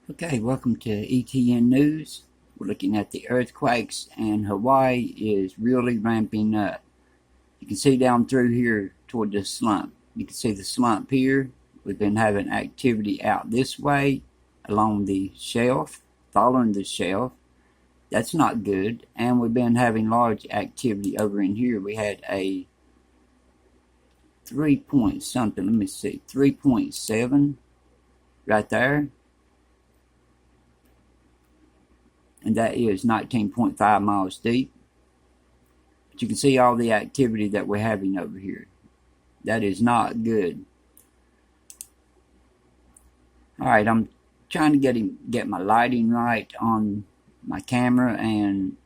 Okay, welcome to ETN News. We're looking at the earthquakes, and Hawaii is really ramping up. You can see down through here toward the slump. You can see the slump here. We've been having activity out this way along the shelf, following the shelf. That's not good. And we've been having large activity over in here. We had a 3 point something, let me see, 3.7 right there. And that is 19.5 miles deep. But you can see all the activity that we're having over here. That is not good. Alright, I'm trying to get my lighting right on my camera, and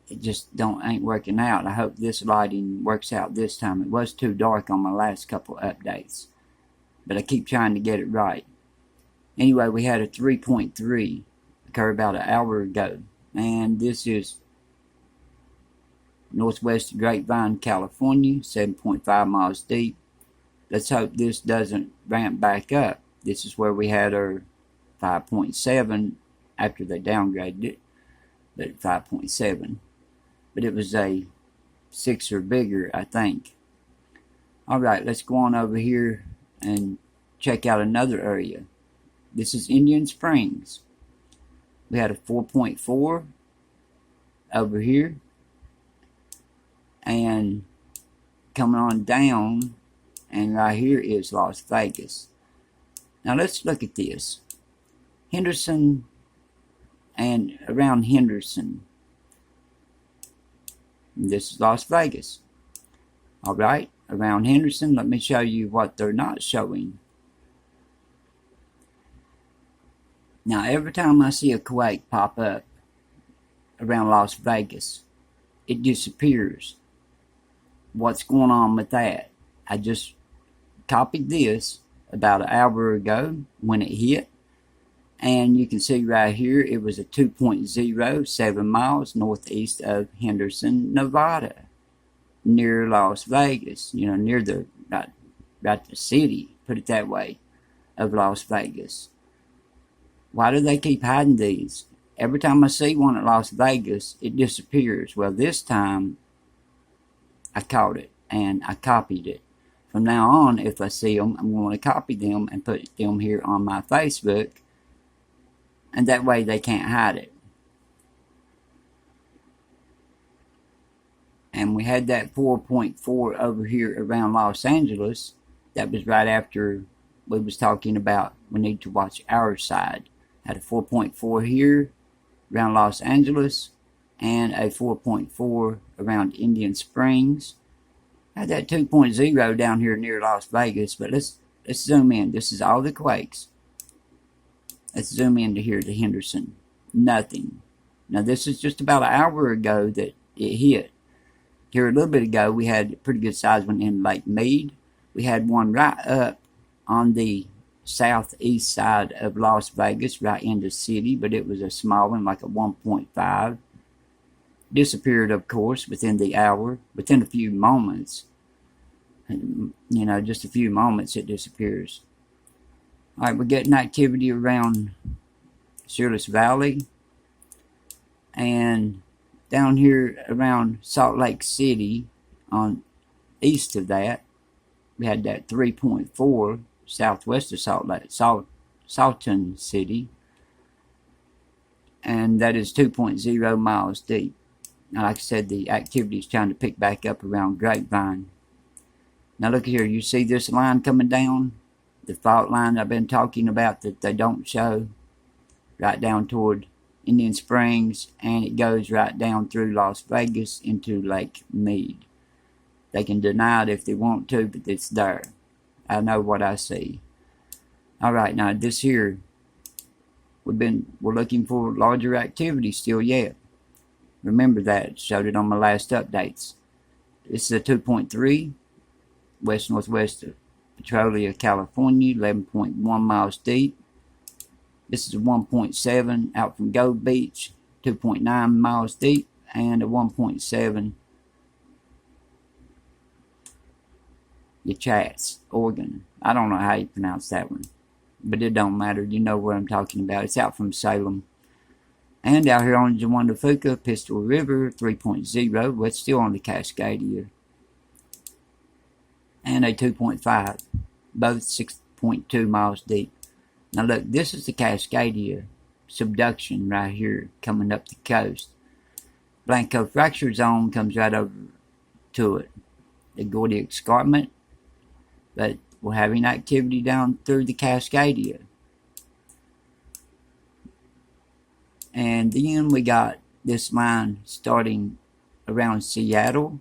it just ain't working out. I hope this lighting works out this time. It was too dark on my last couple updates, but I keep trying to get it right. Anyway, we had a 3.3 occur about an hour ago, and this is northwest of Grapevine, California, 7.5 miles deep. Let's hope this doesn't ramp back up. This is where we had our 5.7 after they downgraded it, but 5.7. But it was a 6 or bigger, I think. Alright, let's go on over here and check out another area. This is Indian Springs. We had a 4.4 over here, and coming on down, and right here is Las Vegas. Now let's look at this. Henderson and around Henderson. This is Las Vegas. Alright, around Henderson, let me show you what they're not showing. Now, every time I see a quake pop up around Las Vegas, it disappears. What's going on with that? I just copied this about an hour ago when it hit, and you can see right here it was a 2.0, 7 miles northeast of Henderson, Nevada, near Las Vegas. You know, near the right the city, put it that way, of Las Vegas. Why do they keep hiding these? Every time I see one at Las Vegas, it disappears. Well, this time, I caught it, and I copied it. From now on, if I see them, I'm going to copy them and put them here on my Facebook, and that way they can't hide it. And we had that 4.4 over here around Los Angeles. That was right after we was talking about we need to watch our side. Had a 4.4 here around Los Angeles, and a 4.4 around Indian Springs. Had that 2.0 down here near Las Vegas, but let's zoom in. This is all the quakes. Let's zoom into here to Henderson. Nothing. Now this is just about an hour ago that it hit. Here a little bit ago we had a pretty good size one in Lake Mead. We had one right up on the southeast side of Las Vegas, right in the city, but it was a small one, like a 1.5. Disappeared, of course, within the hour, within a few moments. And, you know, just a few moments it disappears. Alright, we're getting activity around Shirley's Valley, and down here around Salt Lake City, on east of that, we had that 3.4 southwest of Salton City, and that is 2.0 miles deep. Now, like I said, the activity is trying to pick back up around Grapevine. Now look here, you see this line coming down? The fault line I've been talking about that they don't show, right down toward Indian Springs, and it goes right down through Las Vegas into Lake Mead. They can deny it if they want to, but it's there. I know what I see. Alright, now this here, we're looking for larger activity still yet. Remember that, showed it on my last updates. This is a 2.3, west-northwest of Petrolia, California, 11.1 miles deep. This is a 1.7 out from Gold Beach, 2.9 miles deep, and a 1.7 your chats, Oregon. I don't know how you pronounce that one. but it don't matter. You know what I'm talking about. It's out from Salem. And out here on Juandafuca, Pistol River, 3.0. Well, it's still on the Cascadia. And a 2.5. Both 6.2 miles deep. Now look, this is the Cascadia subduction right here coming up the coast. Blanco Fracture Zone comes right over to it. The Gordy Escarpment. But we're having activity down through the Cascadia. And then we got this line starting around Seattle,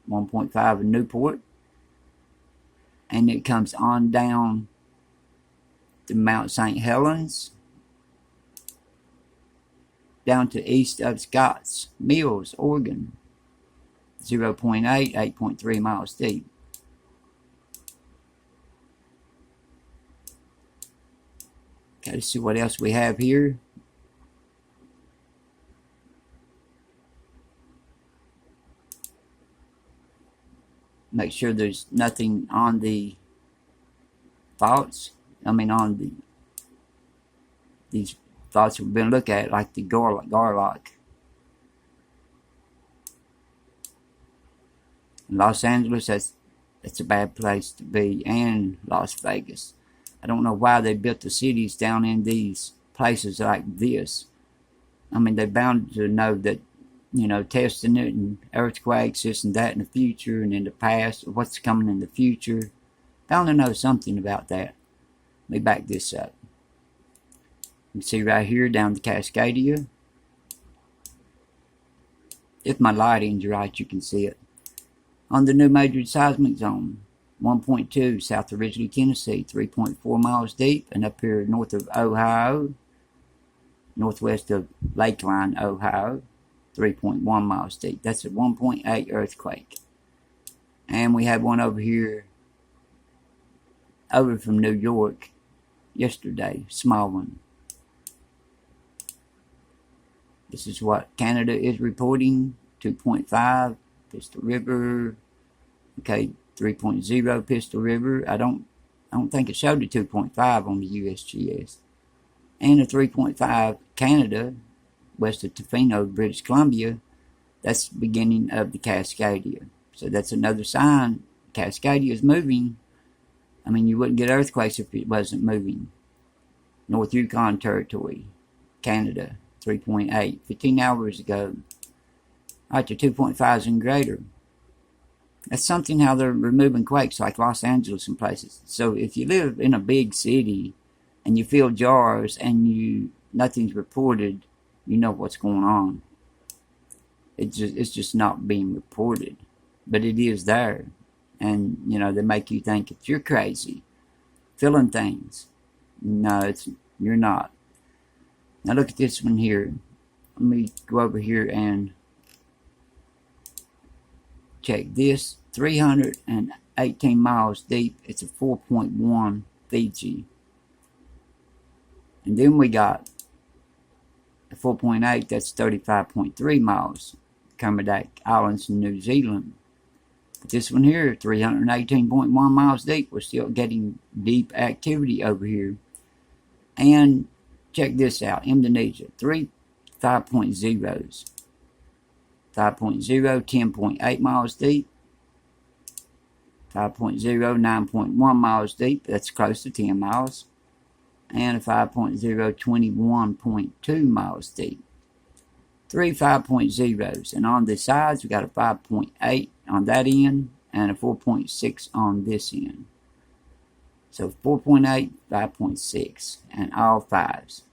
1.5 in Newport. And it comes on down to Mount St. Helens, down to east of Scotts Mills, Oregon, 0.8, 8.3 miles deep. Okay, let's see what else we have here. Make sure there's nothing on the faults. On these faults we've been looking at, like the Garlock. In Los Angeles, that's a bad place to be, and Las Vegas. I don't know why they built the cities down in these places like this. They're bound to know that, testing it and earthquakes, this and that in the future and in the past, what's coming in the future. Bound to know something about that. Let me back this up. You can see right here down the Cascadia. If my lighting's right, you can see it. On the new major seismic zone, 1.2 south of Ridgely, Tennessee, 3.4 miles deep, and up here north of Ohio, northwest of Lakeline, Ohio, 3.1 miles deep. That's a 1.8 earthquake. And we had one over here, over from New York, yesterday, small one. This is what Canada is reporting, 2.5, Pistol River, okay, 3.0 Pistol River. I don't think it showed the 2.5 on the USGS. And a 3.5 Canada, west of Tofino, British Columbia. That's the beginning of the Cascadia. So that's another sign. Cascadia is moving. You wouldn't get earthquakes if it wasn't moving. North Yukon Territory, Canada, 3.8, 15 hours ago. Alright, the 2.5s and greater. That's something how they're removing quakes like Los Angeles and places. So if you live in a big city and you feel jars and nothing's reported, you know what's going on. It's just not being reported. But it is there. And, they make you think that you're crazy. Feeling things. No, you're not. Now look at this one here. Let me go over here and check this. 318 miles deep. It's a 4.1 Fiji. And then we got a 4.8. That's 35.3 miles. Kermadec Islands in New Zealand. But this one here, 318.1 miles deep. We're still getting deep activity over here. And check this out. Indonesia, 5.0s. 5.0, 10.8 miles deep. 5.0, 9.1 miles deep. That's close to 10 miles. And a 5.0, 21.2 miles deep. 3 5.0s. And on the sides, we got a 5.8 on that end and a 4.6 on this end. So 4.8, 5.6, and all 5s.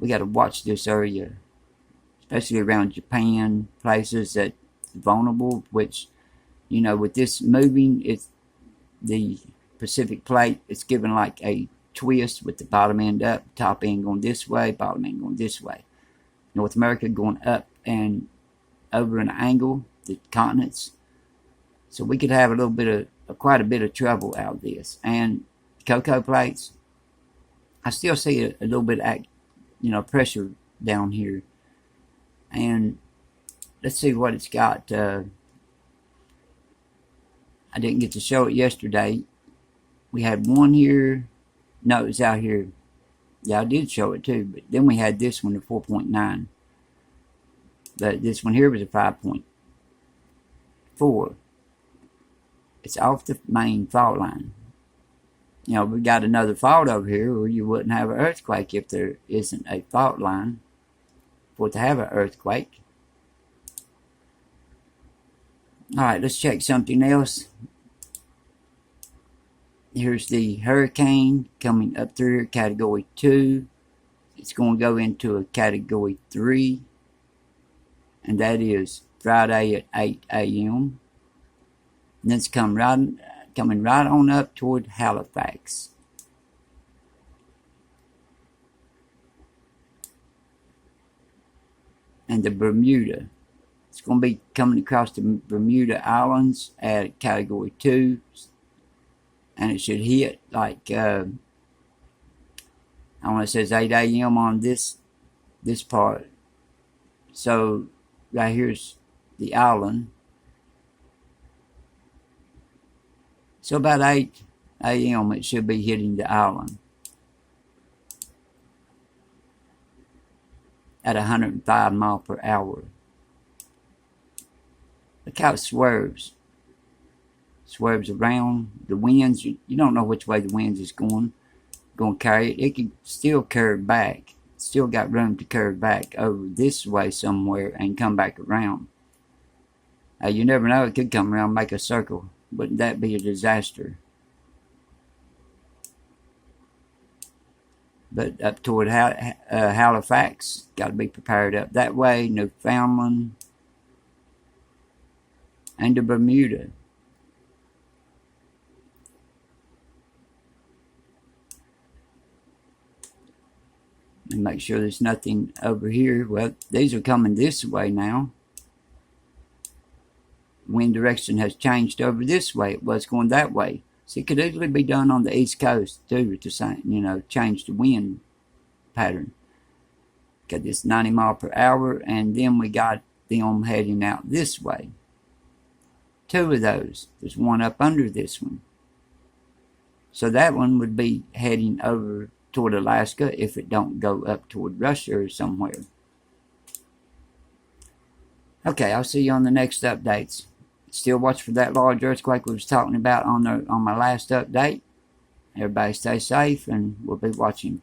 We got to watch this area, especially around Japan, places that's vulnerable, which, with this moving, it's the Pacific plate, it's given like a twist with the bottom end up, top end going this way, bottom end going this way. North America going up and over an angle, the continents. So we could have quite a bit of trouble out of this. And cocoa plates, I still see a little bit of pressure down here. And let's see what it's got. I didn't get to show it yesterday. We had one here No, it's out here. Yeah, I did show it too. But then we had this one, the 4.9. But this one here was a 5.4. It's off the main fault line. You know, we got another fault over here, or you wouldn't have an earthquake if there isn't a fault line for it to have an earthquake. Alright, let's check something else. Here's the hurricane coming up through here, category 2. It's going to go into a category 3. And that is Friday at 8 a.m. And it's coming right on up toward Halifax. And the Bermuda. It's going to be coming across the Bermuda Islands at category 2. And it should hit like, I want to say it's 8 a.m. on this part. So, right here's the island. So about 8 a.m. it should be hitting the island. At 105 miles per hour. Look how it swerves. Swerves around. The winds, you don't know which way the winds is going to carry it. It can still curve back. It's still got room to curve back over this way somewhere and come back around. You never know, it could come around and make a circle. Wouldn't that be a disaster? But up toward Halifax, got to be prepared up that way. Newfoundland and the Bermuda. And make sure there's nothing over here. Well, these are coming this way now. Wind direction has changed over this way. It was going that way. So it could easily be done on the East Coast too, to change the wind pattern. Got this 90 mile per hour, and then we got them heading out this way. 2 of those. There's one up under this one. So that one would be heading over toward Alaska if it don't go up toward Russia or somewhere. Okay, I'll see you on the next updates. Still watch for that large earthquake we was talking about on my last update. Everybody stay safe, and we'll be watching.